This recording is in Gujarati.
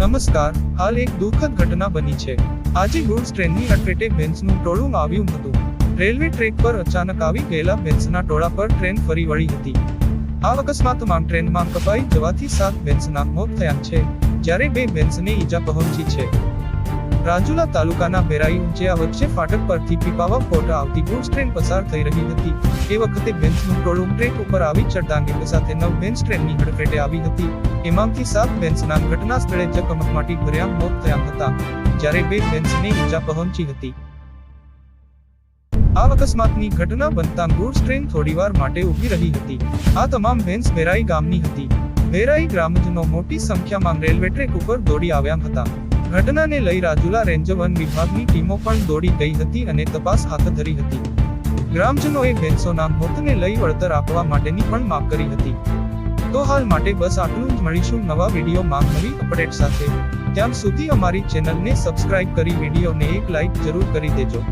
નમસ્કાર, હાલ એક દુઃખદ ઘટના બની છે। આજે ગુડ્સ ટ્રેનની અડફેટે ભેંસનું ટોળું આવ્યું હતું। રેલવે ટ્રેક પર અચાનક આવી ગયેલા ભેંસના ટોળા પર ટ્રેન ફરી વળી હતી। આ અકસ્માતમાં ટ્રેનમાં કપાઈ જવાથી 7 ભેંસના મોત થયા છે, જ્યારે 2 ભેંસને ઈજા પહોંચી છે। રાજુલા તાલુકાના બેરાઈ ઊંચિયા વચ્ચે ફાટક પરથી પીપાવા કોટ આવતી ગુડ્સ ટ્રેન પસાર થઈ રહી હતી। એ વખતે ભેંસનું ટોળું ટ્રેક ઉપર આવી ચડતા સાથે 9 ભેંસ ટ્રેનની અડફેટે આવી હતી। એમાંથી 7 ભેંસના ઘટના સ્થળે જ કમકમાટી ભર્યા મોત થયા હતા, જ્યારે 2 ભેંસને ઈજા પહોંચી હતી। આ અકસ્માતની ઘટના બનતા ગુડ્સ ટ્રેન થોડીવાર માટે ઊભી રહી હતી। આ તમામ ભેંસ બેરાઈ ગામની હતી। બેરાઈ ગ્રામજનો મોટી સંખ્યામાં રેલવે ટ્રેક ઉપર દોડી આવ્યા હતા। ઘટનાને લઈ રાજુલા રેન્જ વન વિભાગની ટીમો પણ દોડી ગઈ હતી અને તપાસ હાથ ધરી હતી। ગ્રામજનોએ ભેંસોના મોતને લઈ વળતર આપવા માટેની પણ માંગ કરી હતી। તો હાલ માટે બસ આટલું જ। મળીશું નવા વિડીયોમાં નવી અપડેટ સાથે। ત્યાં સુધી અમારી ચેનલને સબસ્ક્રાઇબ કરી વિડીયોને એક લાઇક જરૂર કરી દેજો।